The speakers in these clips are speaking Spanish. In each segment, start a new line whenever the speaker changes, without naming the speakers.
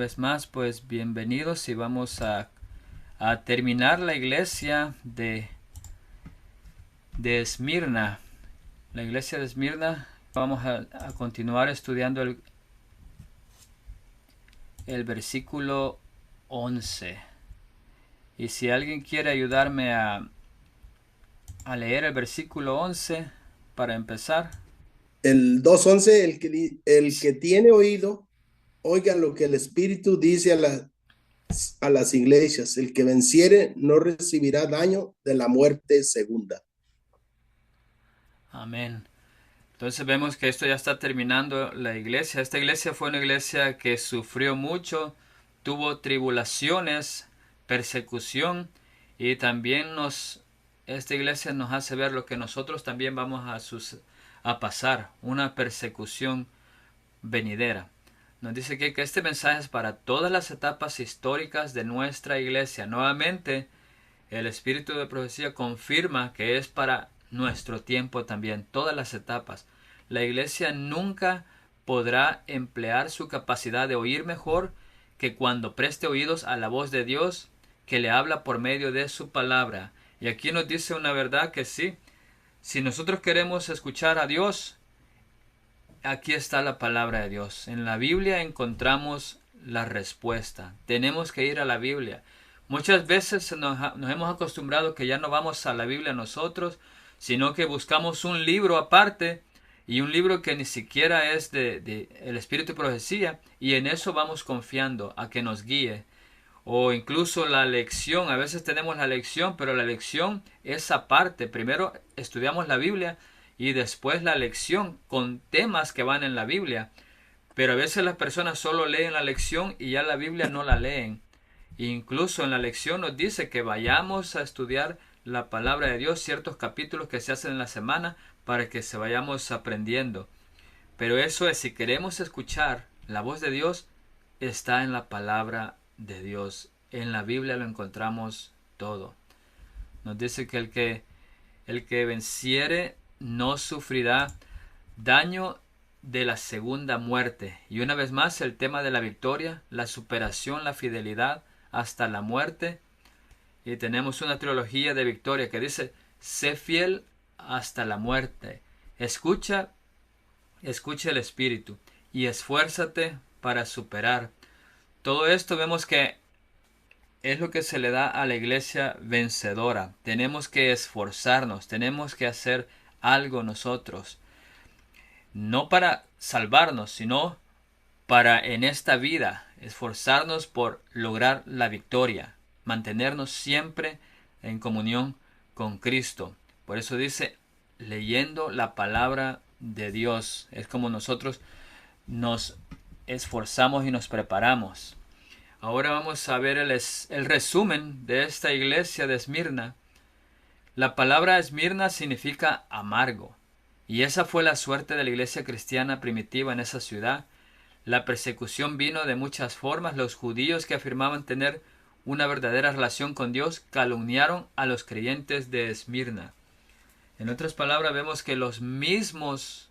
vez más, pues bienvenidos y vamos a terminar la iglesia de Esmirna. La iglesia de Esmirna, vamos a continuar estudiando el versículo 11. Y si alguien quiere ayudarme a leer el versículo 11 para empezar.
El 2:11, el que tiene oído, oiga lo que el Espíritu dice a las iglesias. El que venciere no recibirá daño de la muerte segunda.
Amén. Entonces vemos que esto ya está terminando la iglesia. Esta iglesia fue una iglesia que sufrió mucho, tuvo tribulaciones, persecución y también esta iglesia nos hace ver lo que nosotros también vamos a pasar, una persecución venidera. Nos dice que este mensaje es para todas las etapas históricas de nuestra iglesia. Nuevamente, el espíritu de profecía confirma que es para nuestro tiempo también, todas las etapas. La iglesia nunca podrá emplear su capacidad de oír mejor que cuando preste oídos a la voz de Dios que le habla por medio de su palabra. Y aquí nos dice una verdad que sí, si nosotros queremos escuchar a Dios, aquí está la palabra de Dios. En la Biblia encontramos la respuesta. Tenemos que ir a la Biblia. Muchas veces nos hemos acostumbrado que ya no vamos a la Biblia nosotros, sino que buscamos un libro aparte y un libro que ni siquiera es de el Espíritu de Profecía, y en eso vamos confiando a que nos guíe. O incluso la lección, a veces tenemos la lección, pero la lección es aparte. Primero estudiamos la Biblia y después la lección con temas que van en la Biblia. Pero a veces las personas solo leen la lección y ya la Biblia no la leen. Incluso en la lección nos dice que vayamos a estudiar la palabra de Dios, ciertos capítulos que se hacen en la semana para que se vayamos aprendiendo. Pero eso es, si queremos escuchar la voz de Dios, está en la palabra de Dios. En la Biblia lo encontramos todo. Nos dice que el que venciere no sufrirá daño de la segunda muerte. Y una vez más el tema de la victoria, la superación, la fidelidad hasta la muerte. Y tenemos una trilogía de victoria que dice, sé fiel hasta la muerte. Escucha el Espíritu y esfuérzate para superar. Todo esto vemos que es lo que se le da a la iglesia vencedora. Tenemos que esforzarnos, tenemos que hacer algo nosotros. No para salvarnos, sino para en esta vida esforzarnos por lograr la victoria. Mantenernos siempre en comunión con Cristo. Por eso dice, leyendo la palabra de Dios. Es como nosotros nos esforzamos y nos preparamos. Ahora vamos a ver el resumen de esta iglesia de Esmirna. La palabra Esmirna significa amargo, y esa fue la suerte de la iglesia cristiana primitiva en esa ciudad. La persecución vino de muchas formas. Los judíos que afirmaban tener una verdadera relación con Dios calumniaron a los creyentes de Esmirna. En otras palabras, vemos que los mismos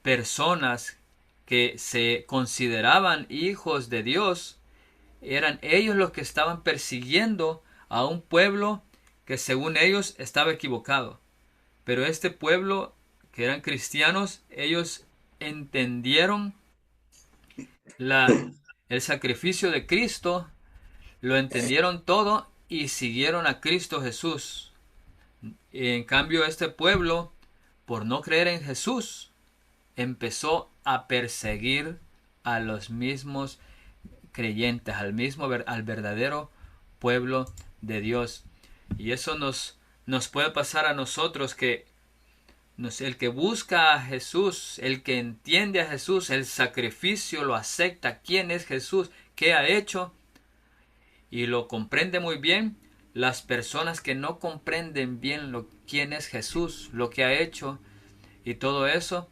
personas que se consideraban hijos de Dios eran ellos los que estaban persiguiendo a un pueblo que según ellos estaba equivocado. Pero este pueblo, que eran cristianos, ellos entendieron la, el sacrificio de Cristo, lo entendieron todo y siguieron a Cristo Jesús. Y en cambio este pueblo, por no creer en Jesús, empezó a perseguir a los mismos creyentes, al verdadero pueblo de Dios. Y eso nos puede pasar a nosotros, que el que busca a Jesús, el que entiende a Jesús, el sacrificio lo acepta, quién es Jesús, qué ha hecho, y lo comprende muy bien. Las personas que no comprenden bien quién es Jesús, lo que ha hecho y todo eso,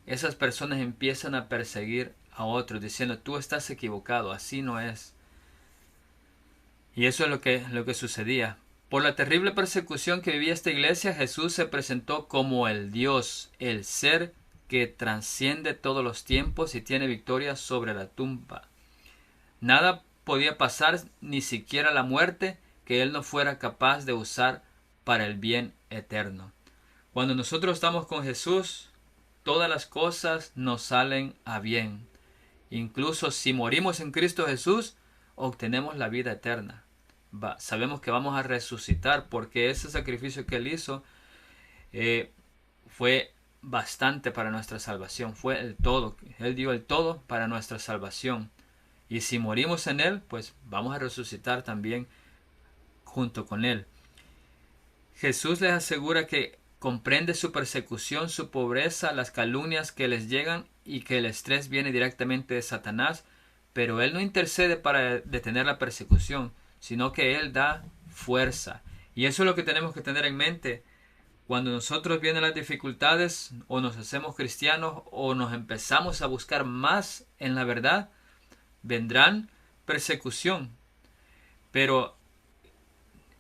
esas personas empiezan a perseguir a otros diciendo, tú estás equivocado, así no es. Y eso es lo que sucedía. Por la terrible persecución que vivía esta iglesia, Jesús se presentó como el Dios, el ser que trasciende todos los tiempos y tiene victoria sobre la tumba. Nada podía pasar, ni siquiera la muerte, que Él no fuera capaz de usar para el bien eterno. Cuando nosotros estamos con Jesús, todas las cosas nos salen a bien. Incluso si morimos en Cristo Jesús, obtenemos la vida eterna. Sabemos que vamos a resucitar porque ese sacrificio que Él hizo fue bastante para nuestra salvación. Fue el todo. Él dio el todo para nuestra salvación. Y si morimos en Él, pues vamos a resucitar también junto con Él. Jesús les asegura que comprende su persecución, su pobreza, las calumnias que les llegan y que el estrés viene directamente de Satanás, pero Él no intercede para detener la persecución, sino que Él da fuerza. Y eso es lo que tenemos que tener en mente. Cuando nosotros vienen las dificultades, o nos hacemos cristianos, o nos empezamos a buscar más en la verdad, vendrán persecución. Pero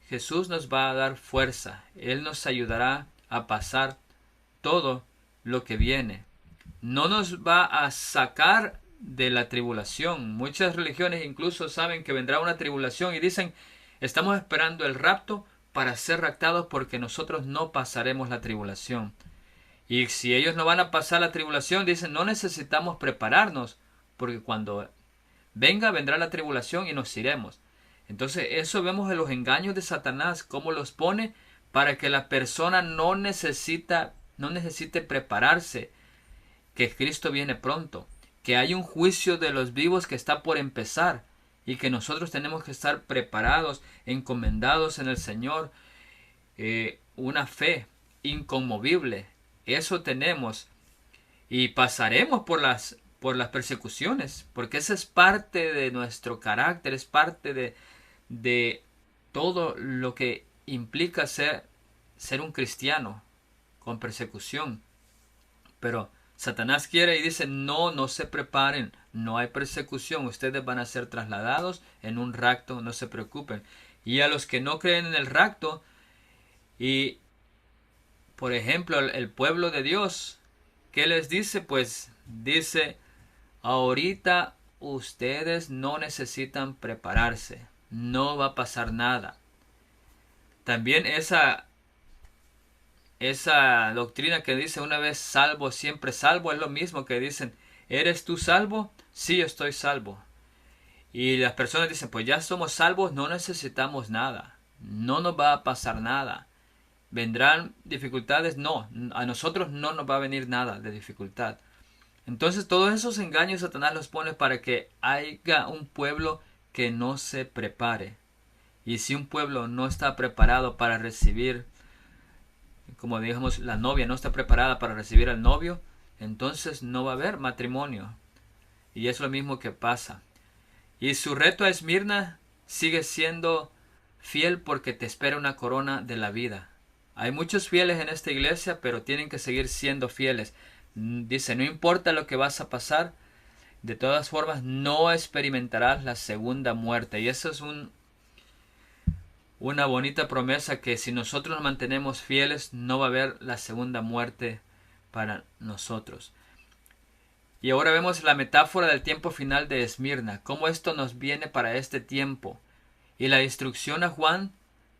Jesús nos va a dar fuerza. Él nos ayudará a pasar todo lo que viene. No nos va a sacar de la tribulación. Muchas religiones incluso saben que vendrá una tribulación y dicen, estamos esperando el rapto para ser raptados porque nosotros no pasaremos la tribulación. Y si ellos no van a pasar la tribulación, dicen, no necesitamos prepararnos porque cuando vendrá la tribulación y nos iremos. Entonces eso vemos en los engaños de Satanás, cómo los pone para que la persona no necesite prepararse, que Cristo viene pronto, que hay un juicio de los vivos que está por empezar y que nosotros tenemos que estar preparados, encomendados en el Señor, una fe inconmovible. Eso tenemos y pasaremos por las persecuciones, porque esa es parte de nuestro carácter, es parte de todo lo que implica ser un cristiano con persecución. Pero Satanás quiere y dice, no se preparen, no hay persecución, ustedes van a ser trasladados en un rapto, no se preocupen. Y a los que no creen en el rapto, y por ejemplo el pueblo de Dios, ¿qué les dice? Pues dice, ahorita ustedes no necesitan prepararse, no va a pasar nada. También esa doctrina que dice una vez salvo, siempre salvo, es lo mismo que dicen, ¿eres tú salvo? Sí, estoy salvo. Y las personas dicen, pues ya somos salvos, no necesitamos nada, no nos va a pasar nada. ¿Vendrán dificultades? No, a nosotros no nos va a venir nada de dificultad. Entonces todos esos engaños Satanás los pone para que haya un pueblo que no se prepare. Y si un pueblo no está preparado para recibir, como digamos, la novia no está preparada para recibir al novio, entonces no va a haber matrimonio. Y es lo mismo que pasa. Y su reto a Esmirna sigue siendo fiel porque te espera una corona de la vida. Hay muchos fieles en esta iglesia, pero tienen que seguir siendo fieles. Dice, no importa lo que vas a pasar, de todas formas no experimentarás la segunda muerte. Y eso es una bonita promesa, que si nosotros nos mantenemos fieles no va a haber la segunda muerte para nosotros. Y ahora vemos la metáfora del tiempo final de Esmirna, cómo esto nos viene para este tiempo. Y la instrucción a Juan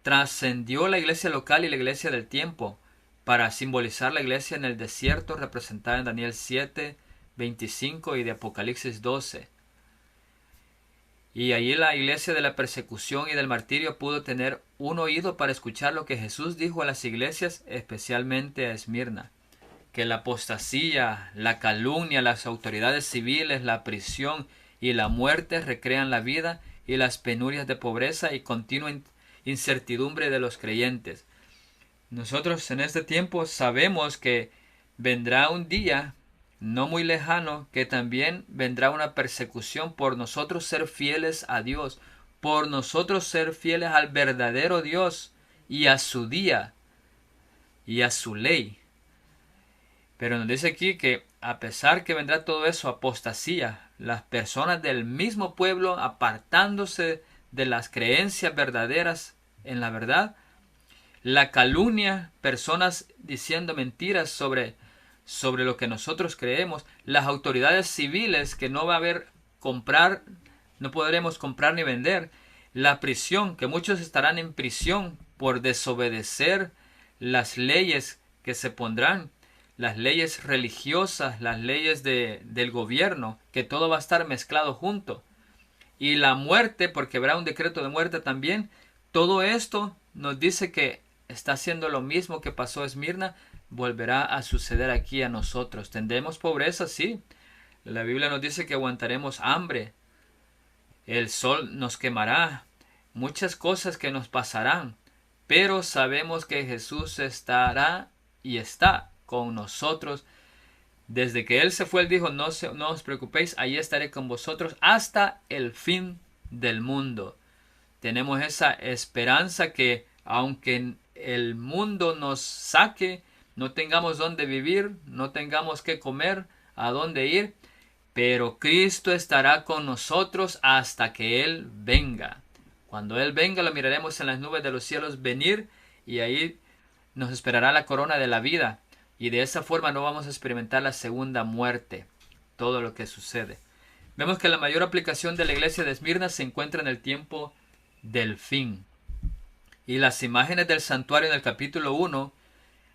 trascendió la iglesia local y la iglesia del tiempo para simbolizar la iglesia en el desierto representada en Daniel 7, 25 y de Apocalipsis 12. Y allí la iglesia de la persecución y del martirio pudo tener un oído para escuchar lo que Jesús dijo a las iglesias, especialmente a Esmirna, que la apostasía, la calumnia, las autoridades civiles, la prisión y la muerte recrean la vida y las penurias de pobreza y continua incertidumbre de los creyentes. Nosotros en este tiempo sabemos que vendrá un día no muy lejano que también vendrá una persecución por nosotros ser fieles a Dios, por nosotros ser fieles al verdadero Dios y a su día y a su ley. Pero nos dice aquí que a pesar que vendrá todo eso, apostasía, las personas del mismo pueblo apartándose de las creencias verdaderas en la verdad, la calumnia, personas diciendo mentiras sobre lo que nosotros creemos, las autoridades civiles que no va a haber comprar no podremos comprar ni vender. La prisión, que muchos estarán en prisión por desobedecer las leyes que se pondrán, las leyes religiosas, las leyes del gobierno, que todo va a estar mezclado junto. Y la muerte, porque habrá un decreto de muerte también. Todo esto nos dice que está haciendo lo mismo que pasó en Esmirna, volverá a suceder aquí a nosotros. ¿Tendremos pobreza? Sí. La Biblia nos dice que aguantaremos hambre. El sol nos quemará. Muchas cosas que nos pasarán. Pero sabemos que Jesús estará y está con nosotros. Desde que Él se fue, Él dijo, no os preocupéis, ahí estaré con vosotros hasta el fin del mundo. Tenemos esa esperanza que aunque el mundo nos saque, no tengamos dónde vivir, no tengamos qué comer, a dónde ir, pero Cristo estará con nosotros hasta que Él venga. Cuando Él venga, lo miraremos en las nubes de los cielos venir y ahí nos esperará la corona de la vida. Y de esa forma no vamos a experimentar la segunda muerte, todo lo que sucede. Vemos que la mayor aplicación de la iglesia de Esmirna se encuentra en el tiempo del fin. Y las imágenes del santuario en el capítulo 1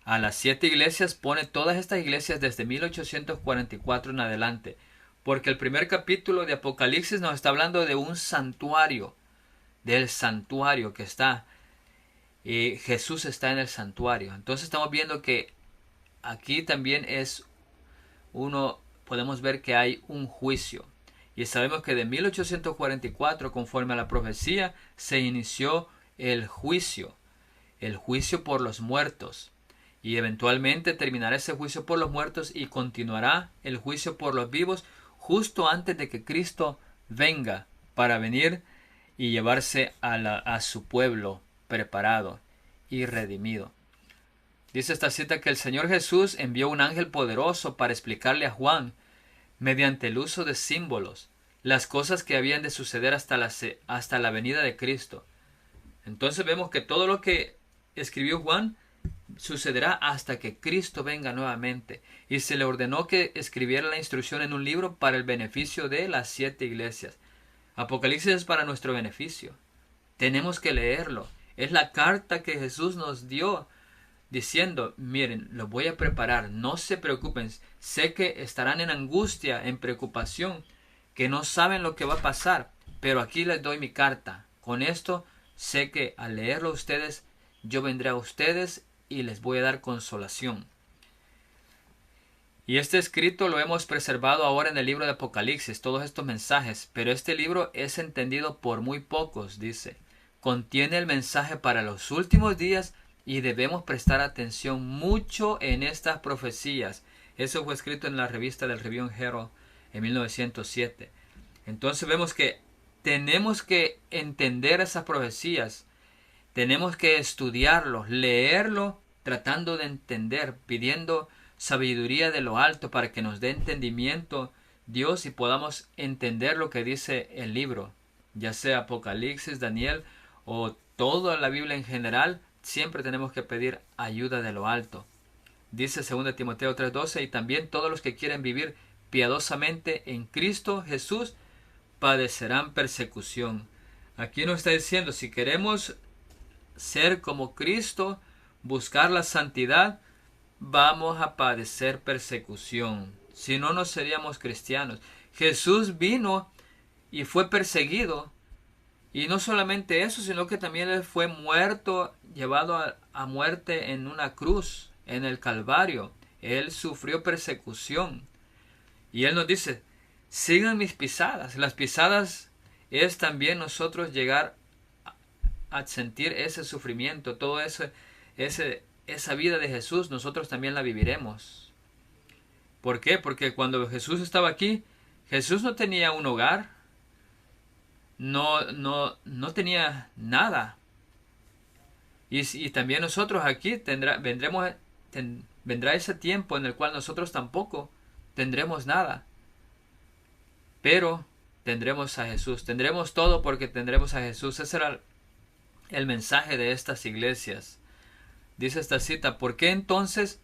a las 7 iglesias pone todas estas iglesias desde 1844 en adelante. Porque el primer capítulo de Apocalipsis nos está hablando de un santuario, del santuario que está. Y Jesús está en el santuario. Entonces estamos viendo que aquí también podemos ver que hay un juicio. Y sabemos que de 1844, conforme a la profecía, se inició el juicio por los muertos. Y eventualmente terminará ese juicio por los muertos y continuará el juicio por los vivos justo antes de que Cristo venga para venir y llevarse a su pueblo preparado y redimido. Dice esta cita que el Señor Jesús envió un ángel poderoso para explicarle a Juan, mediante el uso de símbolos, las cosas que habían de suceder hasta la venida de Cristo. Entonces vemos que todo lo que escribió Juan sucederá hasta que Cristo venga nuevamente. Y se le ordenó que escribiera la instrucción en un libro para el beneficio de las 7 iglesias. Apocalipsis es para nuestro beneficio. Tenemos que leerlo. Es la carta que Jesús nos dio diciendo, miren, lo voy a preparar, no se preocupen, sé que estarán en angustia, en preocupación, que no saben lo que va a pasar, pero aquí les doy mi carta. Con esto sé que al leerlo a ustedes, yo vendré a ustedes y les voy a dar consolación. Y este escrito lo hemos preservado ahora en el libro de Apocalipsis, todos estos mensajes, pero este libro es entendido por muy pocos, dice. Contiene el mensaje para los últimos días y debemos prestar atención mucho en estas profecías. Eso fue escrito en la revista del Review Herald en 1907. Entonces vemos que tenemos que entender esas profecías. Tenemos que estudiarlos, leerlo, tratando de entender, pidiendo sabiduría de lo alto para que nos dé entendimiento Dios y podamos entender lo que dice el libro, ya sea Apocalipsis, Daniel o toda la Biblia en general. Siempre tenemos que pedir ayuda de lo alto. Dice 2 Timoteo 3:12, y también todos los que quieren vivir piadosamente en Cristo Jesús padecerán persecución. Aquí nos está diciendo, si queremos ser como Cristo, buscar la santidad, vamos a padecer persecución. Si no, no seríamos cristianos. Jesús vino y fue perseguido. Y no solamente eso, sino que también Él fue muerto, llevado a muerte en una cruz, en el Calvario. Él sufrió persecución. Y Él nos dice, sigan mis pisadas. Las pisadas es también nosotros llegar a sentir ese sufrimiento, todo esa vida de Jesús, nosotros también la viviremos. ¿Por qué? Porque cuando Jesús estaba aquí, Jesús no tenía un hogar, no tenía nada. Y también nosotros aquí vendrá ese tiempo en el cual nosotros tampoco tendremos nada. Pero tendremos a Jesús. Tendremos todo porque tendremos a Jesús. Ese era el mensaje de estas iglesias. Dice esta cita, ¿por qué entonces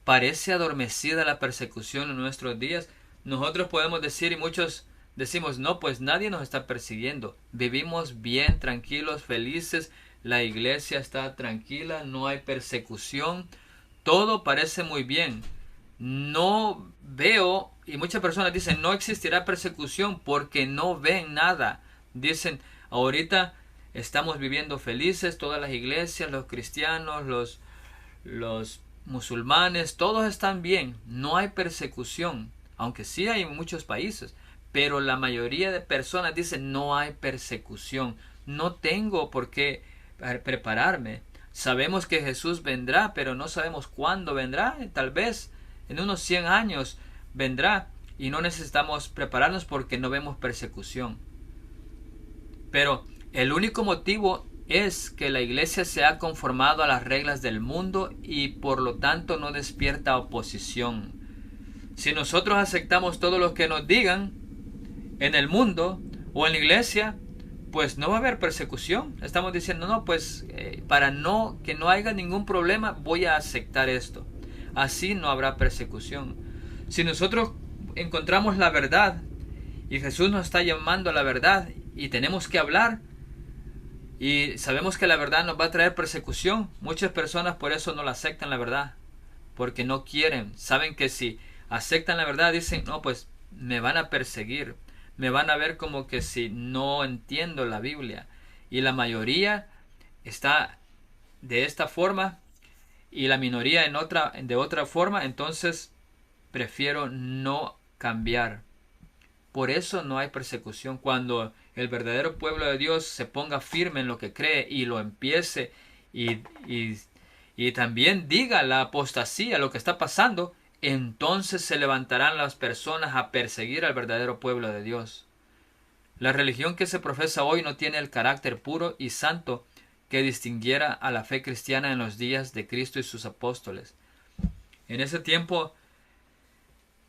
parece adormecida la persecución en nuestros días? Nosotros podemos decir, y muchos decimos, no, pues nadie nos está persiguiendo. Vivimos bien, tranquilos, felices. La iglesia está tranquila, no hay persecución. Todo parece muy bien. No veo, y muchas personas dicen, no existirá persecución porque no ven nada. Dicen, ahorita estamos viviendo felices, todas las iglesias, los cristianos, los musulmanes, todos están bien, no hay persecución, aunque sí hay en muchos países, pero la mayoría de personas dicen no hay persecución, no tengo por qué prepararme. Sabemos que Jesús vendrá, pero no sabemos cuándo vendrá, tal vez en unos 100 años vendrá y no necesitamos prepararnos porque no vemos persecución. Pero el único motivo es que la iglesia se ha conformado a las reglas del mundo y por lo tanto no despierta oposición. Si nosotros aceptamos todo lo que nos digan en el mundo o en la iglesia, pues no va a haber persecución. Estamos diciendo, no, pues para que no haya ningún problema, voy a aceptar esto. Así no habrá persecución. Si nosotros encontramos la verdad y Jesús nos está llamando a la verdad y tenemos que hablar y sabemos que la verdad nos va a traer persecución, muchas personas por eso no la aceptan la verdad, porque no quieren, saben que si aceptan la verdad dicen, no, pues me van a perseguir, me van a ver como que si no entiendo la Biblia, y la mayoría está de esta forma y la minoría de otra forma, entonces prefiero no cambiar. Por eso no hay persecución. Cuando el verdadero pueblo de Dios se ponga firme en lo que cree y lo empiece y, y, y también diga la apostasía, lo que está pasando, entonces se levantarán las personas a perseguir al verdadero pueblo de Dios. La religión que se profesa hoy no tiene el carácter puro y santo que distinguiera a la fe cristiana en los días de Cristo y sus apóstoles. En ese tiempo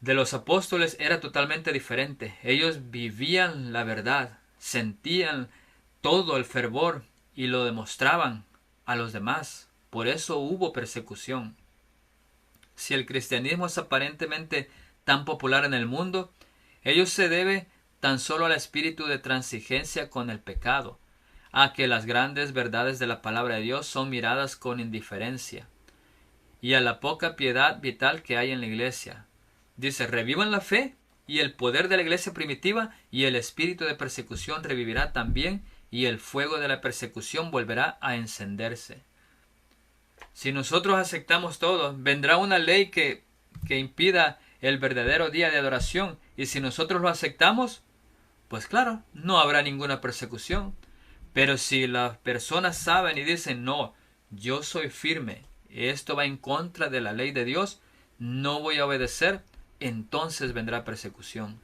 de los apóstoles era totalmente diferente. Ellos vivían la verdad, sentían todo el fervor y lo demostraban a los demás. Por eso hubo persecución. Si el cristianismo es aparentemente tan popular en el mundo, ello se debe tan solo al espíritu de transigencia con el pecado, a que las grandes verdades de la palabra de Dios son miradas con indiferencia, y a la poca piedad vital que hay en la iglesia. Dice, revivan la fe y el poder de la iglesia primitiva, y el espíritu de persecución revivirá también, y el fuego de la persecución volverá a encenderse. Si nosotros aceptamos todo, vendrá una ley que impida el verdadero día de adoración, y si nosotros lo aceptamos, pues claro, no habrá ninguna persecución. Pero si las personas saben y dicen, no, yo soy firme, esto va en contra de la ley de Dios, no voy a obedecer, entonces vendrá persecución.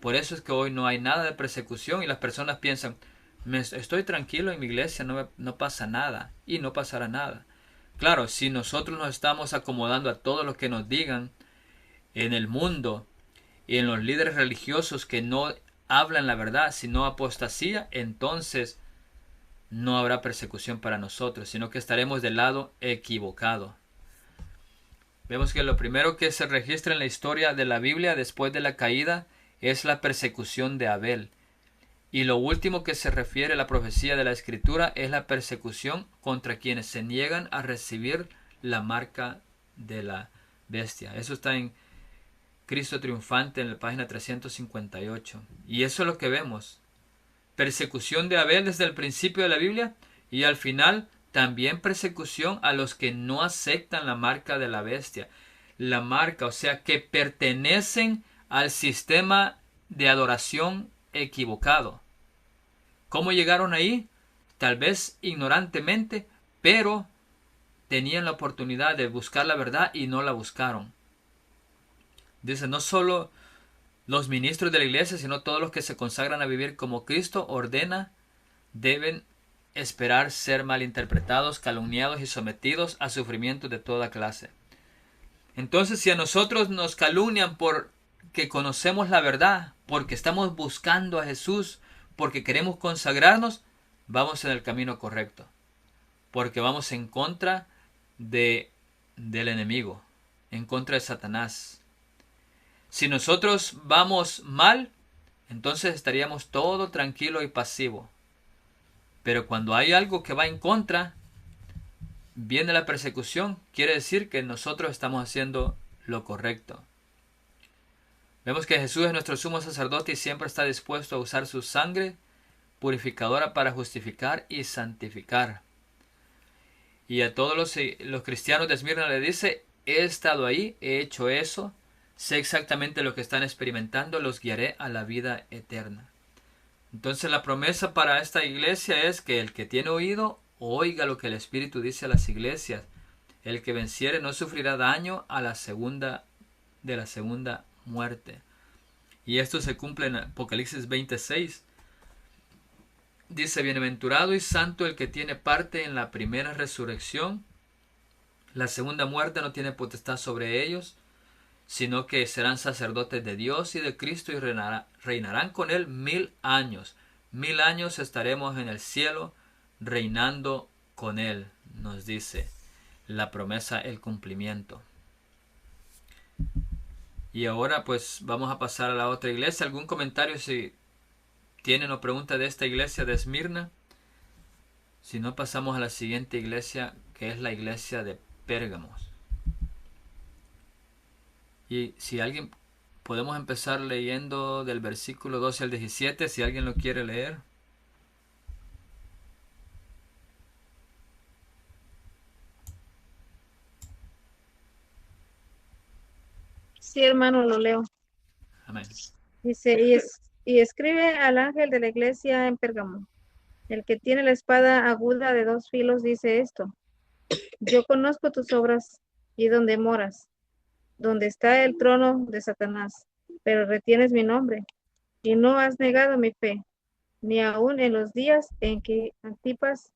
Por eso es que hoy no hay nada de persecución y las personas piensan, estoy tranquilo en mi iglesia, no pasa nada, y no pasará nada. Claro, si nosotros nos estamos acomodando a todo lo que nos digan en el mundo y en los líderes religiosos que no hablan la verdad, sino apostasía, entonces no habrá persecución para nosotros, sino que estaremos del lado equivocado. Vemos que lo primero que se registra en la historia de la Biblia después de la caída es la persecución de Abel. Y lo último que se refiere a la profecía de la Escritura es la persecución contra quienes se niegan a recibir la marca de la bestia. Eso está en Cristo triunfante en la página 358. Y eso es lo que vemos. Persecución de Abel desde el principio de la Biblia y al final también persecución a los que no aceptan la marca de la bestia. La marca, o sea, que pertenecen al sistema de adoración equivocado. ¿Cómo llegaron ahí? Tal vez ignorantemente, pero tenían la oportunidad de buscar la verdad y no la buscaron. Dice, no solo los ministros de la iglesia, sino todos los que se consagran a vivir como Cristo ordena, deben esperar ser malinterpretados, calumniados y sometidos a sufrimientos de toda clase. Entonces, si a nosotros nos calumnian porque conocemos la verdad, porque estamos buscando a Jesús, porque queremos consagrarnos, vamos en el camino correcto. Porque vamos en contra del enemigo, en contra de Satanás. Si nosotros vamos mal, entonces estaríamos todo tranquilo y pasivo. Pero cuando hay algo que va en contra, viene la persecución, quiere decir que nosotros estamos haciendo lo correcto. Vemos que Jesús es nuestro sumo sacerdote y siempre está dispuesto a usar su sangre purificadora para justificar y santificar. Y a todos los cristianos de Esmirna le dice, he estado ahí, he hecho eso, sé exactamente lo que están experimentando, los guiaré a la vida eterna. Entonces la promesa para esta iglesia es que el que tiene oído, oiga lo que el Espíritu dice a las iglesias. El que venciere no sufrirá daño a la segunda muerte. Y esto se cumple en Apocalipsis 26. Dice, bienaventurado y santo el que tiene parte en la primera resurrección. La segunda muerte no tiene potestad sobre ellos, sino que serán sacerdotes de Dios y de Cristo y reinarán con él 1000 años. 1000 años estaremos en el cielo reinando con él, nos dice la promesa, el cumplimiento. Y ahora pues vamos a pasar a la otra iglesia. ¿Algún comentario si tienen o pregunta de esta iglesia de Esmirna? Si no, pasamos a la siguiente iglesia, que es la iglesia de Pérgamos. Y si alguien, podemos empezar leyendo del versículo 12 al 17, si alguien lo quiere leer.
Sí, hermano, lo leo.
Amén.
Dice, y escribe al ángel de la iglesia en Pérgamo. El que tiene la espada aguda de 2 filos dice esto: yo conozco tus obras y donde moras, donde está el trono de Satanás, pero retienes mi nombre y no has negado mi fe, ni aun en los días en que Antipas,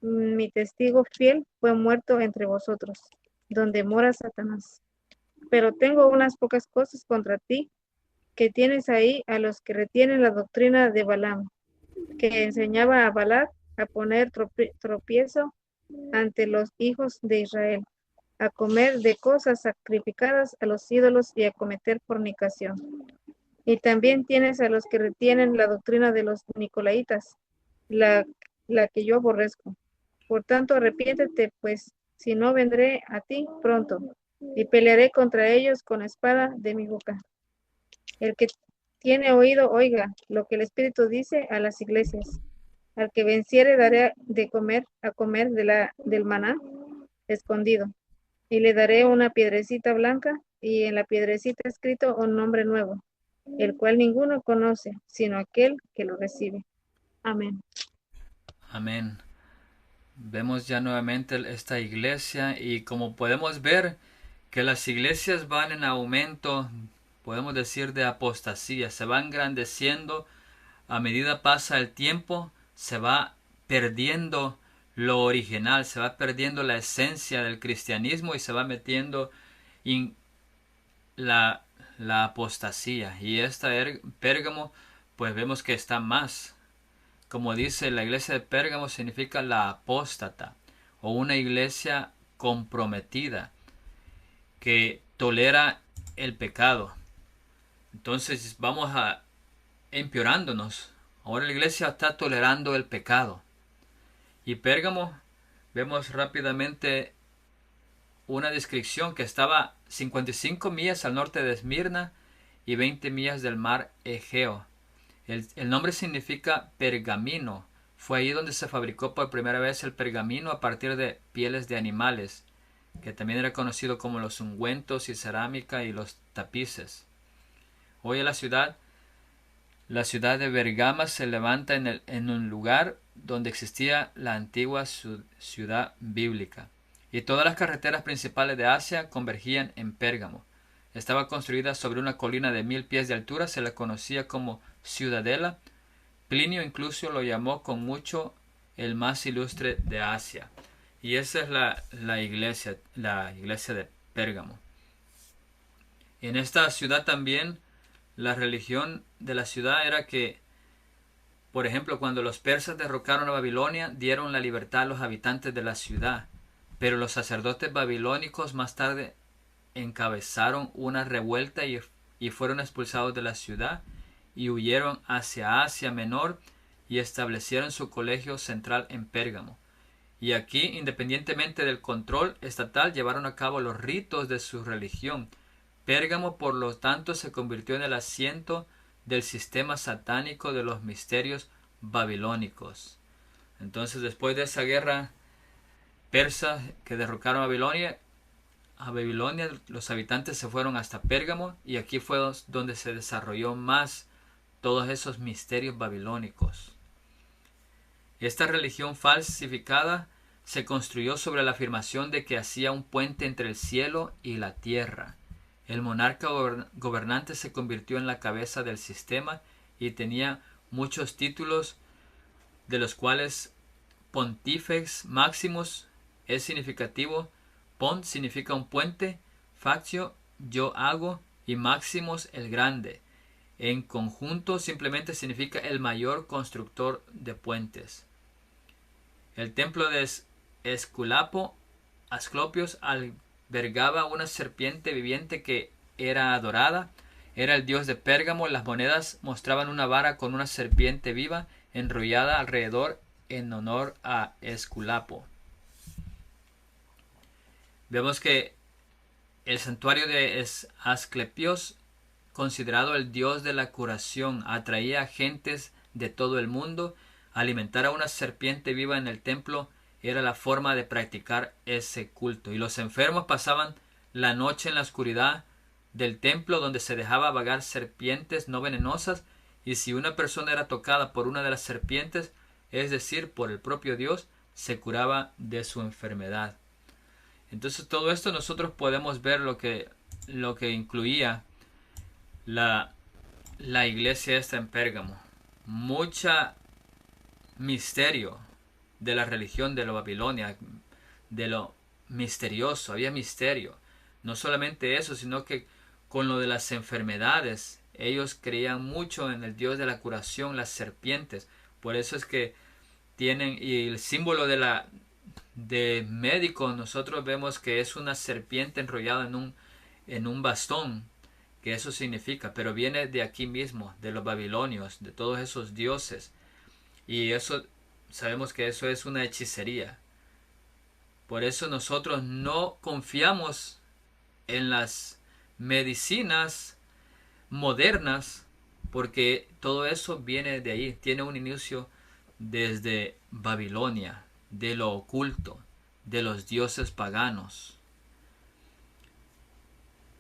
mi testigo fiel, fue muerto entre vosotros, donde mora Satanás. Pero tengo unas pocas cosas contra ti, que tienes ahí a los que retienen la doctrina de Balaam, que enseñaba a Balac a poner tropiezo ante los hijos de Israel, a comer de cosas sacrificadas a los ídolos y a cometer fornicación. Y también tienes a los que retienen la doctrina de los nicolaitas, la, la que yo aborrezco. Por tanto, arrepiéntete, pues, si no vendré a ti pronto, y pelearé contra ellos con espada de mi boca. El que tiene oído, oiga lo que el Espíritu dice a las iglesias. Al que venciere daré de comer a comer del maná escondido, y le daré una piedrecita blanca, y en la piedrecita escrito un nombre nuevo, el cual ninguno conoce, sino aquel que lo recibe. Amén.
Amén. Vemos ya nuevamente esta iglesia y como podemos ver que las iglesias van en aumento, podemos decir de apostasía, se van engrandeciendo a medida pasa el tiempo, se va perdiendo lo original, se va perdiendo la esencia del cristianismo y se va metiendo en la apostasía. Y esta Pérgamo, pues vemos que está más. Como dice, la iglesia de Pérgamo significa la apóstata o una iglesia comprometida que tolera el pecado. Entonces vamos a empeorándonos. Ahora la iglesia está tolerando el pecado. Y Pérgamo, vemos rápidamente una descripción que estaba 55 millas al norte de Esmirna y 20 millas del mar Egeo. El nombre significa pergamino. Fue ahí donde se fabricó por primera vez el pergamino a partir de pieles de animales, que también era conocido como los ungüentos y cerámica y los tapices. Hoy la ciudad de Bergama se levanta en un lugar donde existía la antigua ciudad bíblica, y todas las carreteras principales de Asia convergían en Pérgamo. Estaba construida sobre una colina de 1000 pies de altura, se la conocía como Ciudadela. Plinio incluso lo llamó con mucho el más ilustre de Asia. Y esa es la iglesia de Pérgamo. En esta ciudad también la religión de la ciudad era que, por ejemplo, cuando los persas derrocaron a Babilonia, dieron la libertad a los habitantes de la ciudad, pero los sacerdotes babilónicos más tarde encabezaron una revuelta y fueron expulsados de la ciudad, y huyeron hacia Asia Menor y establecieron su colegio central en Pérgamo. Y aquí, independientemente del control estatal, llevaron a cabo los ritos de su religión. Pérgamo, por lo tanto, se convirtió en el asiento del sistema satánico de los misterios babilónicos. Entonces, después de esa guerra persa que derrocaron a Babilonia, los habitantes se fueron hasta Pérgamo y aquí fue donde se desarrolló más todos esos misterios babilónicos. Esta religión falsificada se construyó sobre la afirmación de que hacía un puente entre el cielo y la tierra. El monarca gobernante se convirtió en la cabeza del sistema y tenía muchos títulos, de los cuales Pontifex Maximus es significativo. Pont significa un puente, factio yo hago y Maximus el grande. En conjunto simplemente significa el mayor constructor de puentes. El templo de Esculapo, Asclopios, albergaba una serpiente viviente que era adorada. Era el dios de Pérgamo. Las monedas mostraban una vara con una serpiente viva enrollada alrededor en honor a Esculapo. Vemos que el santuario de Asclepios, considerado el dios de la curación, atraía a gentes de todo el mundo. Alimentar a una serpiente viva en el templo era la forma de practicar ese culto. Y los enfermos pasaban la noche en la oscuridad del templo, donde se dejaba vagar serpientes no venenosas, y si una persona era tocada por una de las serpientes, es decir, por el propio Dios, se curaba de su enfermedad. Entonces todo esto nosotros podemos ver lo que incluía la iglesia esta en Pérgamo. Mucha misterio de la religión de la Babilonia, de lo misterioso, había misterio. No solamente eso, sino que con lo de las enfermedades, ellos creían mucho en el Dios de la curación, las serpientes. Por eso es que tienen, y el símbolo de médico, nosotros vemos que es una serpiente enrollada en un bastón, que eso significa, pero viene de aquí mismo, de los babilonios, de todos esos dioses. Y eso, sabemos que eso es una hechicería. Por eso nosotros no confiamos en las medicinas modernas, porque todo eso viene de ahí, tiene un inicio desde Babilonia, de lo oculto, de los dioses paganos.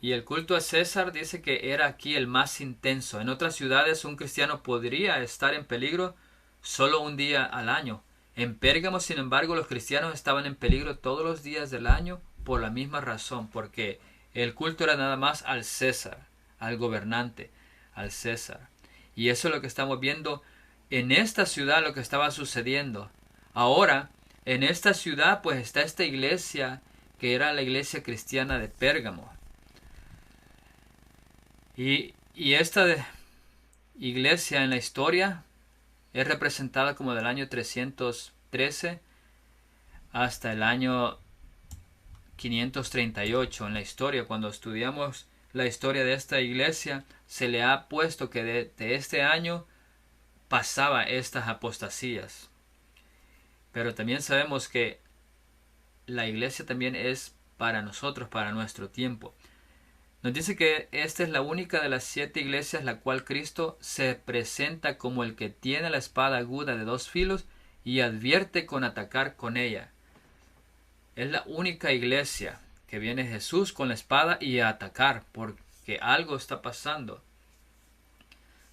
Y el culto a César dice que era aquí el más intenso. En otras ciudades un cristiano podría estar en peligro solo un día al año. En Pérgamo, sin embargo, los cristianos estaban en peligro todos los días del año por la misma razón, porque el culto era nada más al César, al gobernante, al César. Y eso es lo que estamos viendo en esta ciudad, lo que estaba sucediendo. Ahora, en esta ciudad, pues está esta iglesia, que era la iglesia cristiana de Pérgamo. Y esta iglesia en la historia es representada como del año 313 hasta el año 538 en la historia. Cuando estudiamos la historia de esta iglesia, se le ha puesto que de este año pasaba estas apostasías. Pero también sabemos que la iglesia también es para nosotros, para nuestro tiempo. Nos dice que esta es la única de las 7 iglesias la cual Cristo se presenta como el que tiene la espada aguda de 2 filos y advierte con atacar con ella. Es la única iglesia que viene Jesús con la espada y a atacar porque algo está pasando.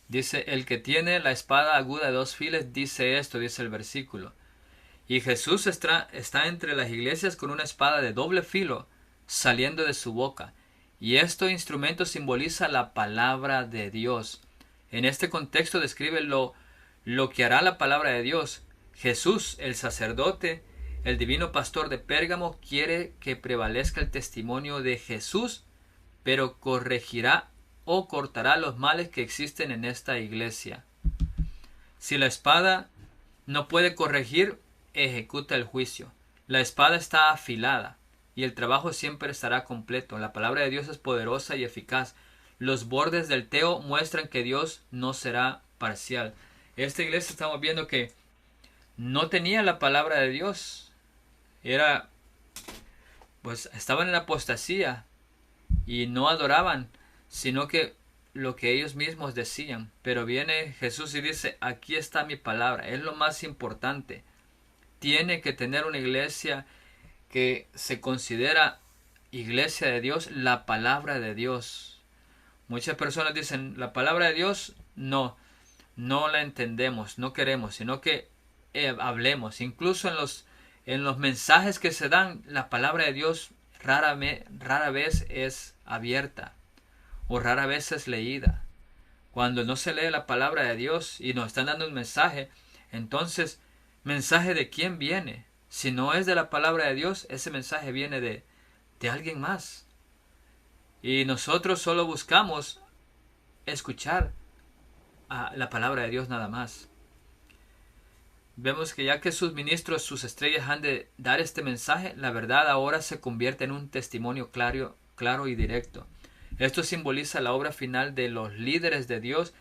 Dice, el que tiene la espada aguda de 2 filos dice esto, dice el versículo. Y Jesús está entre las iglesias con una espada de doble filo saliendo de su boca. Y este instrumento simboliza la palabra de Dios. En este contexto describe lo que hará la palabra de Dios. Jesús, el sacerdote, el divino pastor de Pérgamo, quiere que prevalezca el testimonio de Jesús, pero corregirá o cortará los males que existen en esta iglesia. Si la espada no puede corregir, ejecuta el juicio. La espada está afilada y el trabajo siempre estará completo. La palabra de Dios es poderosa y eficaz. Los bordes del teo muestran que Dios no será parcial. Esta iglesia estamos viendo que no tenía la palabra de Dios. Pues estaban en apostasía y no adoraban, sino que lo que ellos mismos decían. Pero viene Jesús y dice, aquí está mi palabra. Es lo más importante. Tiene que tener una iglesia que se considera iglesia de Dios, la palabra de Dios. Muchas personas dicen, la palabra de Dios, no la entendemos, no queremos, sino que hablemos. Incluso en los mensajes que se dan, la palabra de Dios rara vez es abierta o rara vez es leída. Cuando no se lee la palabra de Dios y nos están dando un mensaje, entonces, ¿mensaje de quién viene? Si no es de la palabra de Dios, ese mensaje viene de alguien más. Y nosotros solo buscamos escuchar a la palabra de Dios nada más. Vemos que ya que sus ministros, sus estrellas han de dar este mensaje, la verdad ahora se convierte en un testimonio claro y directo. Esto simboliza la obra final de los líderes de Dios.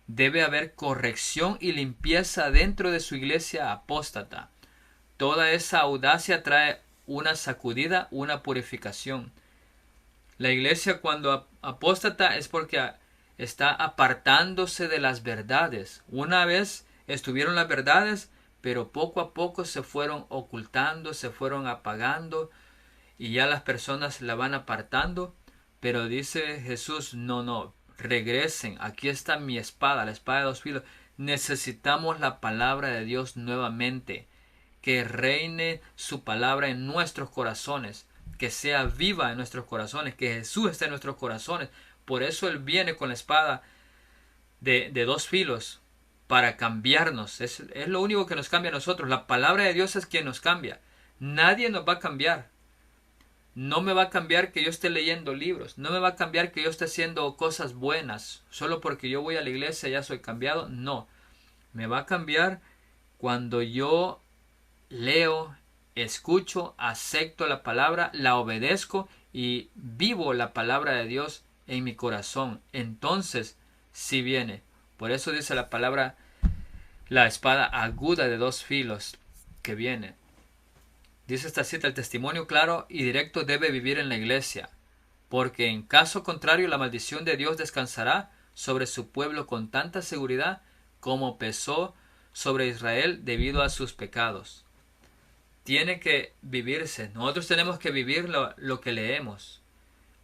Debe haber corrección y limpieza dentro de su iglesia apóstata. Toda esa audacia trae una sacudida, una purificación. La iglesia cuando apóstata es porque está apartándose de las verdades. Una vez estuvieron las verdades, pero poco a poco se fueron ocultando, se fueron apagando y ya las personas la van apartando. Pero dice Jesús, no, regresen, aquí está mi espada, la espada de dos filos. Necesitamos la palabra de Dios nuevamente, que reine su palabra en nuestros corazones, que sea viva en nuestros corazones, que Jesús esté en nuestros corazones. Por eso Él viene con la espada de dos filos, para cambiarnos. Es lo único que nos cambia a nosotros. La palabra de Dios es quien nos cambia. Nadie nos va a cambiar. No me va a cambiar que yo esté leyendo libros. No me va a cambiar que yo esté haciendo cosas buenas. Solo porque yo voy a la iglesia ya soy cambiado. No. Me va a cambiar cuando yo leo, escucho, acepto la palabra, la obedezco y vivo la palabra de Dios en mi corazón. Entonces, sí viene. Por eso dice la palabra, la espada aguda de dos filos que viene. Dice esta cita, el testimonio claro y directo debe vivir en la iglesia, porque en caso contrario la maldición de Dios descansará sobre su pueblo con tanta seguridad como pesó sobre Israel debido a sus pecados. Tiene que vivirse. Nosotros tenemos que vivir lo que leemos.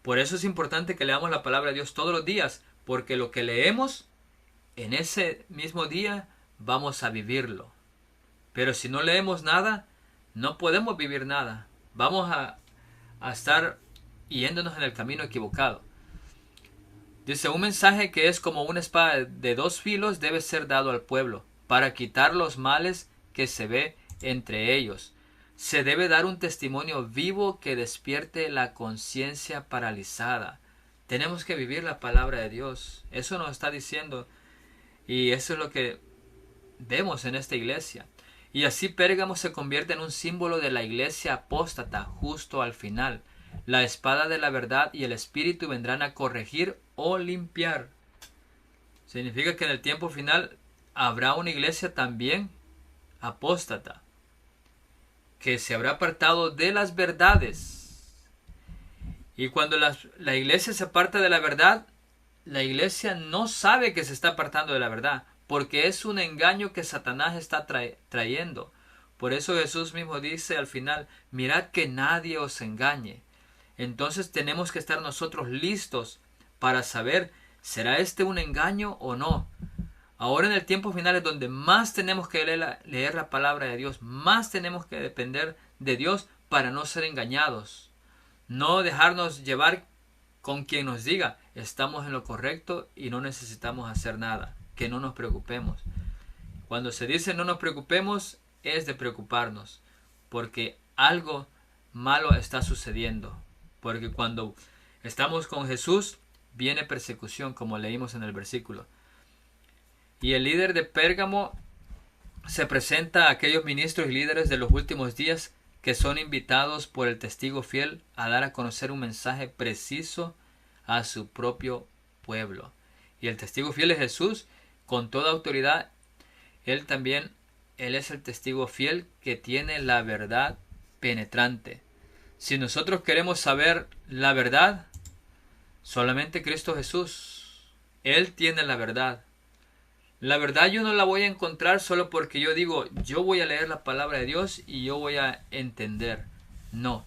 Por eso es importante que leamos la palabra de Dios todos los días, porque lo que leemos en ese mismo día vamos a vivirlo. Pero si no leemos nada, no podemos vivir nada. Vamos a estar yéndonos en el camino equivocado. Dice, un mensaje que es como una espada de dos filos debe ser dado al pueblo para quitar los males que se ve entre ellos. Se debe dar un testimonio vivo que despierte la conciencia paralizada. Tenemos que vivir la palabra de Dios. Eso nos está diciendo. Y eso es lo que vemos en esta iglesia. Y así Pérgamo se convierte en un símbolo de la iglesia apóstata justo al final. La espada de la verdad y el espíritu vendrán a corregir o limpiar. Significa que en el tiempo final habrá una iglesia también apóstata, que se habrá apartado de las verdades. Y cuando la iglesia se aparta de la verdad, la iglesia no sabe que se está apartando de la verdad, porque es un engaño que Satanás está trayendo. Por eso Jesús mismo dice al final, mirad que nadie os engañe. Entonces tenemos que estar nosotros listos para saber, ¿será este un engaño o no? Ahora en el tiempo final es donde más tenemos que leer la palabra de Dios, más tenemos que depender de Dios para no ser engañados. No dejarnos llevar con quien nos diga, estamos en lo correcto y no necesitamos hacer nada, que no nos preocupemos. Cuando se dice no nos preocupemos, es de preocuparnos, porque algo malo está sucediendo. Porque cuando estamos con Jesús, viene persecución, como leímos en el versículo. Y el líder de Pérgamo se presenta a aquellos ministros y líderes de los últimos días que son invitados por el testigo fiel a dar a conocer un mensaje preciso a su propio pueblo. Y el testigo fiel es Jesús, con toda autoridad. Él es el testigo fiel que tiene la verdad penetrante. Si nosotros queremos saber la verdad, solamente Cristo Jesús. Él tiene la verdad. La verdad yo no la voy a encontrar solo porque yo digo, yo voy a leer la palabra de Dios y yo voy a entender. No.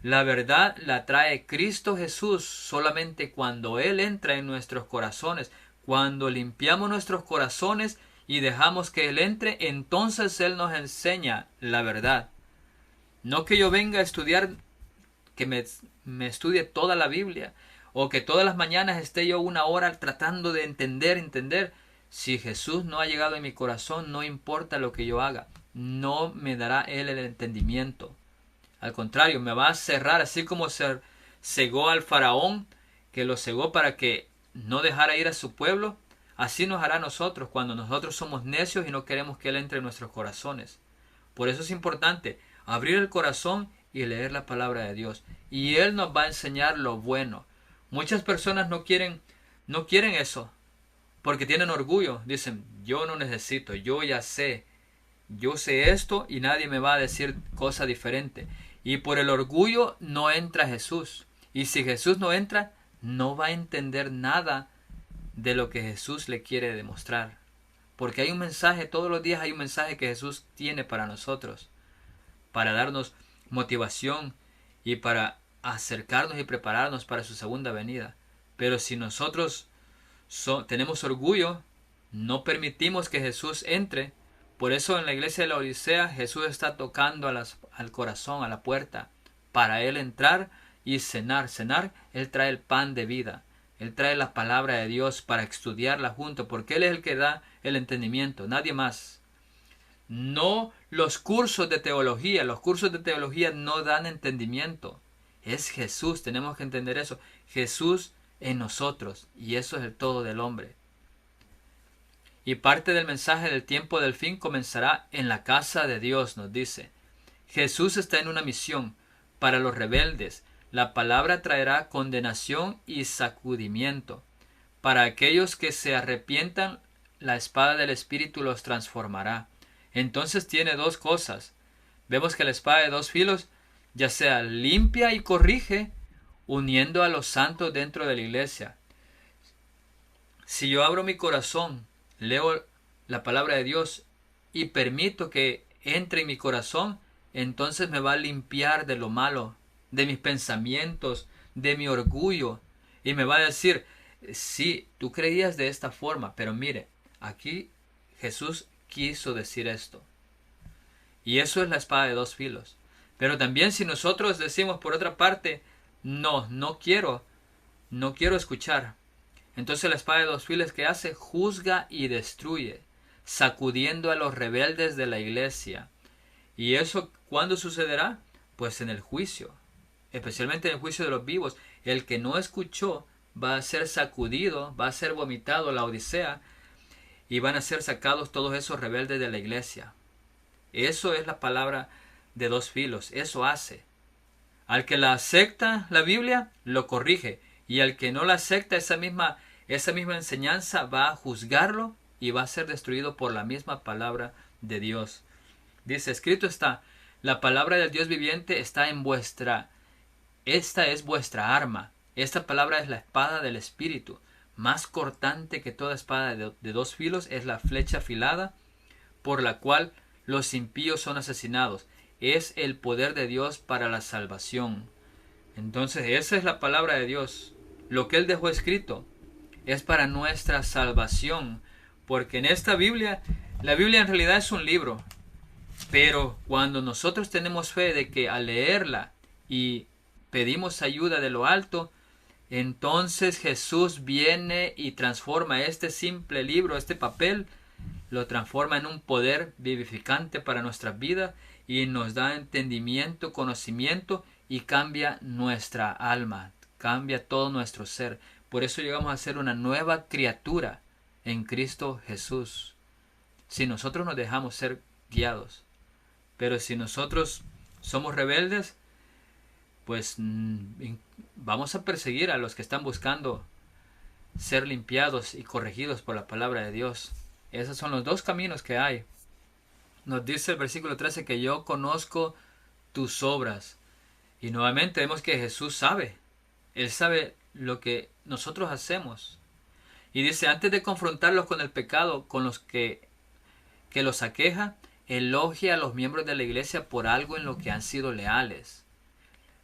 La verdad la trae Cristo Jesús solamente cuando Él entra en nuestros corazones. Cuando limpiamos nuestros corazones y dejamos que Él entre, entonces Él nos enseña la verdad. No que yo venga a estudiar, que me estudie toda la Biblia, o que todas las mañanas esté yo una hora tratando de entender. Si Jesús no ha llegado en mi corazón, no importa lo que yo haga, no me dará Él el entendimiento. Al contrario, me va a cerrar, así como se cegó al faraón, que lo cegó para que no dejara ir a su pueblo. Así nos hará a nosotros cuando nosotros somos necios y no queremos que Él entre en nuestros corazones. Por eso es importante abrir el corazón y leer la palabra de Dios. Y Él nos va a enseñar lo bueno. Muchas personas no quieren eso, porque tienen orgullo. Dicen, yo no necesito, yo ya sé. Yo sé esto y nadie me va a decir cosa diferente. Y por el orgullo no entra Jesús. Y si Jesús no entra, no va a entender nada de lo que Jesús le quiere demostrar. Porque hay un mensaje, todos los días hay un mensaje que Jesús tiene para nosotros, para darnos motivación y para acercarnos y prepararnos para su segunda venida. Pero si nosotros tenemos orgullo, no permitimos que Jesús entre. Por eso en la iglesia de la Odisea Jesús está tocando al corazón, a la puerta, para Él entrar y cenar. Él trae el pan de vida. Él trae la palabra de Dios para estudiarla junto, porque Él es el que da el entendimiento, nadie más. No los cursos de teología. Los cursos de teología no dan entendimiento. Es Jesús, tenemos que entender eso. Jesús en nosotros, y eso es el todo del hombre. Y parte del mensaje del tiempo del fin comenzará en la casa de Dios, nos dice. Jesús está en una misión para los rebeldes. La palabra traerá condenación y sacudimiento. Para aquellos que se arrepientan, la espada del Espíritu los transformará. Entonces tiene dos cosas. Vemos que la espada de dos filos ya sea limpia y corrige, uniendo a los santos dentro de la iglesia. Si yo abro mi corazón, leo la palabra de Dios y permito que entre en mi corazón, entonces me va a limpiar de lo malo, de mis pensamientos, de mi orgullo, y me va a decir, sí, tú creías de esta forma, pero mire, aquí Jesús quiso decir esto. Y eso es la espada de dos filos. Pero también si nosotros decimos por otra parte, no quiero escuchar. Entonces la espada de dos filos, ¿qué hace? Juzga y destruye, sacudiendo a los rebeldes de la iglesia. ¿Y eso cuándo sucederá? Pues en el juicio, especialmente en el juicio de los vivos. El que no escuchó va a ser sacudido, va a ser vomitado la Odisea, y van a ser sacados todos esos rebeldes de la iglesia. Eso es la palabra de dos filos, eso hace. Al que la acepta la Biblia, lo corrige, y al que no la acepta, esa misma enseñanza va a juzgarlo y va a ser destruido por la misma palabra de Dios. Dice, escrito está, la palabra del Dios viviente está en esta es vuestra arma. Esta palabra es la espada del Espíritu, más cortante que toda espada de dos filos, es la flecha afilada, por la cual los impíos son asesinados. Es el poder de Dios para la salvación. Entonces, esa es la palabra de Dios. Lo que Él dejó escrito es para nuestra salvación, porque en esta Biblia, la Biblia en realidad es un libro, pero cuando nosotros tenemos fe de que al leerla y pedimos ayuda de lo alto, entonces Jesús viene y transforma este simple libro, este papel, lo transforma en un poder vivificante para nuestra vida y nos da entendimiento, conocimiento y cambia nuestra alma, cambia todo nuestro ser. Por eso llegamos a ser una nueva criatura en Cristo Jesús. Si nosotros nos dejamos ser guiados. Pero si nosotros somos rebeldes, pues vamos a perseguir a los que están buscando ser limpiados y corregidos por la palabra de Dios. Esos son los dos caminos que hay. Nos dice el versículo 13 que yo conozco tus obras. Y nuevamente vemos que Jesús sabe. Él sabe lo que nosotros hacemos. Y dice, antes de confrontarlos con el pecado, con los que los aqueja, elogia a los miembros de la iglesia por algo en lo que han sido leales.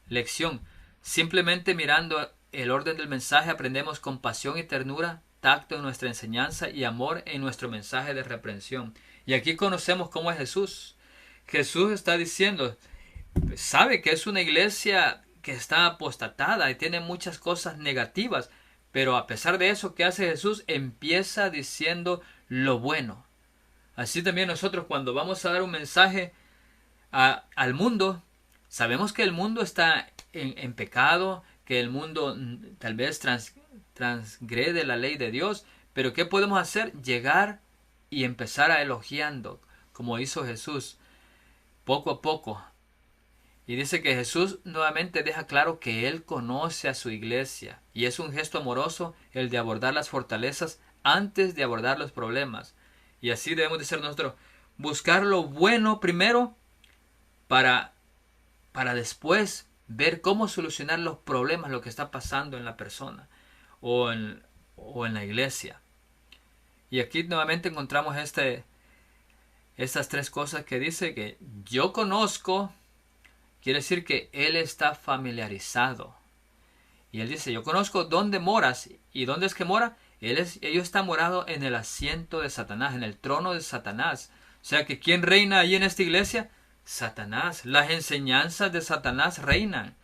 Lección. Simplemente mirando el orden del mensaje aprendemos compasión y ternura, tacto en nuestra enseñanza y amor en nuestro mensaje de reprensión. Y aquí conocemos cómo es Jesús. Jesús está diciendo, sabe que es una iglesia que está apostatada y tiene muchas cosas negativas, pero a pesar de eso, ¿qué hace Jesús? Empieza diciendo lo bueno. Así también nosotros cuando vamos a dar un mensaje al mundo, sabemos que el mundo está en pecado, que el mundo tal vez transgrede la ley de Dios, pero ¿qué podemos hacer? Llegar y empezar a elogiando, como hizo Jesús, poco a poco. Y dice que Jesús nuevamente deja claro que Él conoce a su iglesia, y es un gesto amoroso el de abordar las fortalezas antes de abordar los problemas. Y así debemos de ser nosotros, buscar lo bueno primero para después ver cómo solucionar los problemas, lo que está pasando en la persona o en la iglesia. Y aquí nuevamente encontramos estas tres cosas que dice que yo conozco, quiere decir que Él está familiarizado. Y Él dice, yo conozco dónde moras. ¿Y dónde es que mora? Ellos están morado en el asiento de Satanás, en el trono de Satanás. O sea que ¿quién reina ahí en esta iglesia? Satanás. Las enseñanzas de Satanás reinan.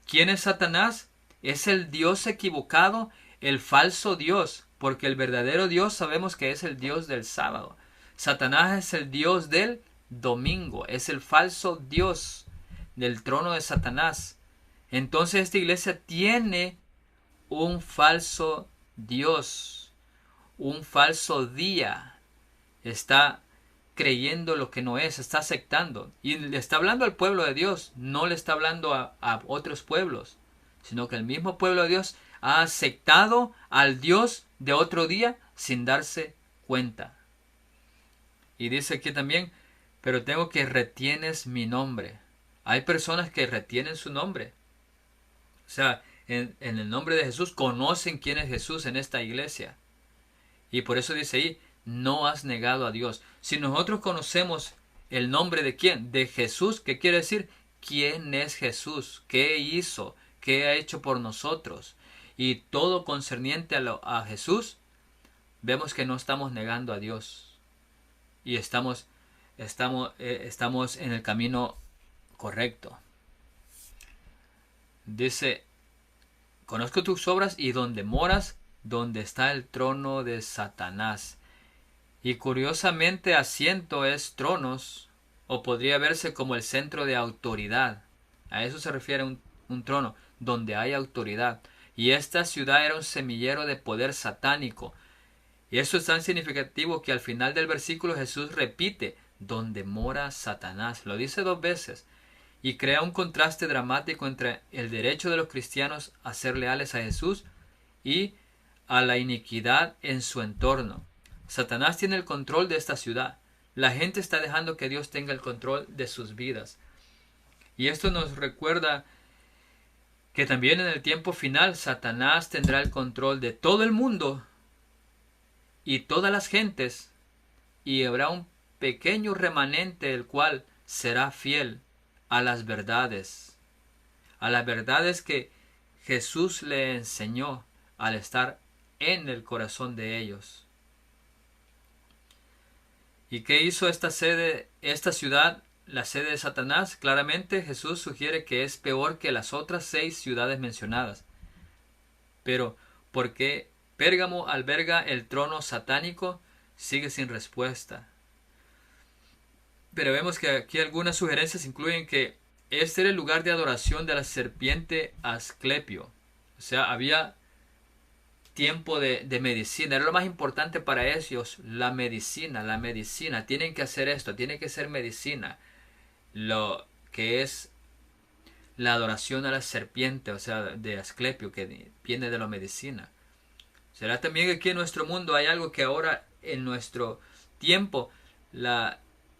¿Quién es Satanás? Es el Dios equivocado, el falso Dios, porque el verdadero Dios sabemos que es el Dios del sábado. Satanás es el Dios del domingo, es el falso Dios del trono de Satanás. Entonces esta iglesia tiene un falso Dios, un falso día. Está creyendo lo que no es, está aceptando. Y le está hablando al pueblo de Dios, no le está hablando a otros pueblos, sino que el mismo pueblo de Dios ha aceptado al Dios de otro día sin darse cuenta. Y dice aquí también, pero tengo que retienes mi nombre. Hay personas que retienen su nombre. O sea, en el nombre de Jesús conocen quién es Jesús en esta iglesia. Y por eso dice ahí, no has negado a Dios. Si nosotros conocemos el nombre de quién, de Jesús, ¿qué quiere decir? ¿Quién es Jesús? ¿Qué hizo? ¿Qué ha hecho por nosotros? Y todo concerniente a Jesús, vemos que no estamos negando a Dios. Y estamos en el camino correcto. Dice, conozco tus obras y donde moras, donde está el trono de Satanás. Y curiosamente asiento es tronos, o podría verse como el centro de autoridad. A eso se refiere un trono, donde hay autoridad. Y esta ciudad era un semillero de poder satánico. Y eso es tan significativo que al final del versículo Jesús repite, donde mora Satanás. Lo dice 2 veces. Y crea un contraste dramático entre el derecho de los cristianos a ser leales a Jesús y a la iniquidad en su entorno. Satanás tiene el control de esta ciudad. La gente está dejando que Dios tenga el control de sus vidas. Y esto nos recuerda que también en el tiempo final Satanás tendrá el control de todo el mundo y todas las gentes, y habrá un pequeño remanente el cual será fiel a las verdades que Jesús le enseñó al estar en el corazón de ellos. ¿Y qué hizo esta ciudad, la sede de Satanás? Claramente Jesús sugiere que es peor que las otras 6 ciudades mencionadas. Pero, ¿por qué Pérgamo alberga el trono satánico? Sigue sin respuesta. Pero vemos que aquí algunas sugerencias incluyen que este era el lugar de adoración de la serpiente Asclepio. O sea, había tiempo de medicina. Era lo más importante para ellos, la medicina. Tienen que hacer esto, tiene que ser medicina. Lo que es la adoración a la serpiente, o sea, de Asclepio, que viene de la medicina. ¿Será también que aquí en nuestro mundo hay algo que ahora en nuestro tiempo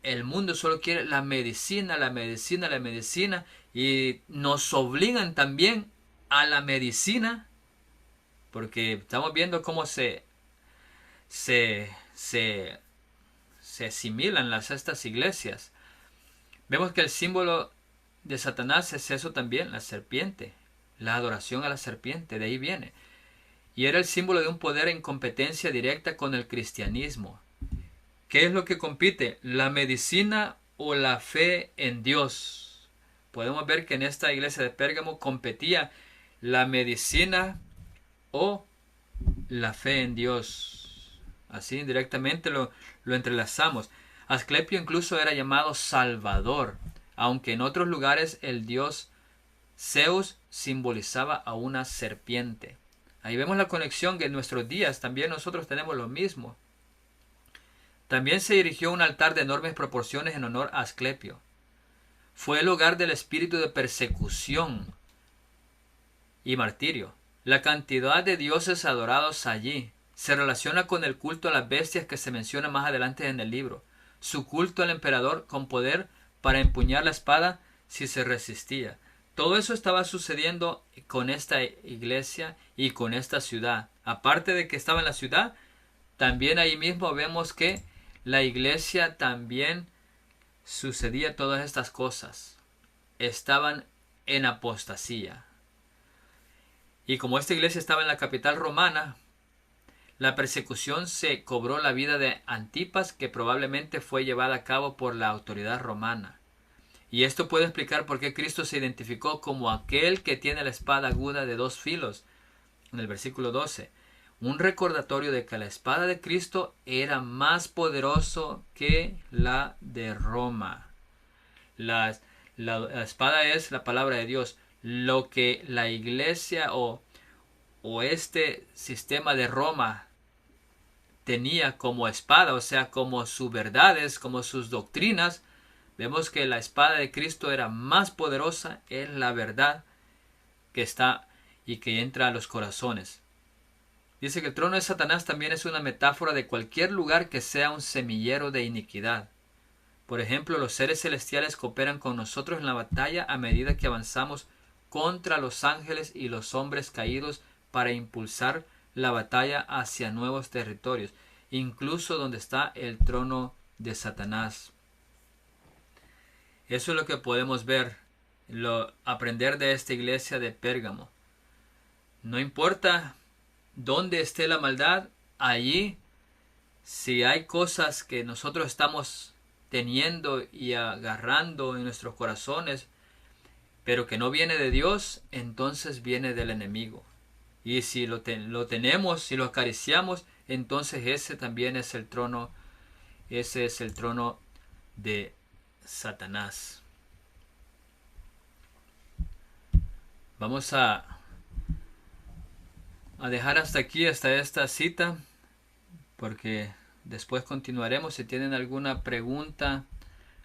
el mundo solo quiere la medicina, la medicina, la medicina y nos obligan también a la medicina? Porque estamos viendo cómo se, se, se asimilan estas iglesias. Vemos que el símbolo de Satanás es eso también, la serpiente, la adoración a la serpiente, de ahí viene. Y era el símbolo de un poder en competencia directa con el cristianismo. ¿Qué es lo que compite? ¿La medicina o la fe en Dios? Podemos ver que en esta iglesia de Pérgamo competía la medicina o la fe en Dios. Así indirectamente lo entrelazamos. Asclepio incluso era llamado Salvador, aunque en otros lugares el dios Zeus simbolizaba a una serpiente. Ahí vemos la conexión que en nuestros días también nosotros tenemos lo mismo. También se erigió un altar de enormes proporciones en honor a Asclepio. Fue el hogar del espíritu de persecución y martirio. La cantidad de dioses adorados allí se relaciona con el culto a las bestias que se menciona más adelante en el libro. Su culto al emperador con poder para empuñar la espada si se resistía. Todo eso estaba sucediendo con esta iglesia y con esta ciudad. Aparte de que estaba en la ciudad, también ahí mismo vemos que la iglesia también sucedía todas estas cosas. Estaban en apostasía. Y como esta iglesia estaba en la capital romana, la persecución se cobró la vida de Antipas, que probablemente fue llevada a cabo por la autoridad romana. Y esto puede explicar por qué Cristo se identificó como aquel que tiene la espada aguda de dos filos, en el versículo 12. Un recordatorio de que la espada de Cristo era más poderoso que la de Roma. La espada es la palabra de Dios. Lo que la iglesia o este sistema de Roma tenía como espada, o sea, como sus verdades, como sus doctrinas, vemos que la espada de Cristo era más poderosa en la verdad que está y que entra a los corazones. Dice que el trono de Satanás también es una metáfora de cualquier lugar que sea un semillero de iniquidad. Por ejemplo, los seres celestiales cooperan con nosotros en la batalla a medida que avanzamos contra los ángeles y los hombres caídos para impulsar la batalla hacia nuevos territorios, incluso donde está el trono de Satanás. Eso es lo que podemos ver, aprender de esta iglesia de Pérgamo. No importa dónde esté la maldad, allí, si hay cosas que nosotros estamos teniendo y agarrando en nuestros corazones, pero que no viene de Dios, entonces viene del enemigo. Y si lo tenemos, si lo acariciamos, entonces ese también es el trono, ese es el trono de Satanás. Vamos a dejar hasta aquí, hasta esta cita, porque después continuaremos. Si tienen alguna pregunta,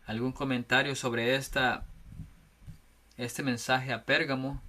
algún comentario sobre este mensaje a Pérgamo,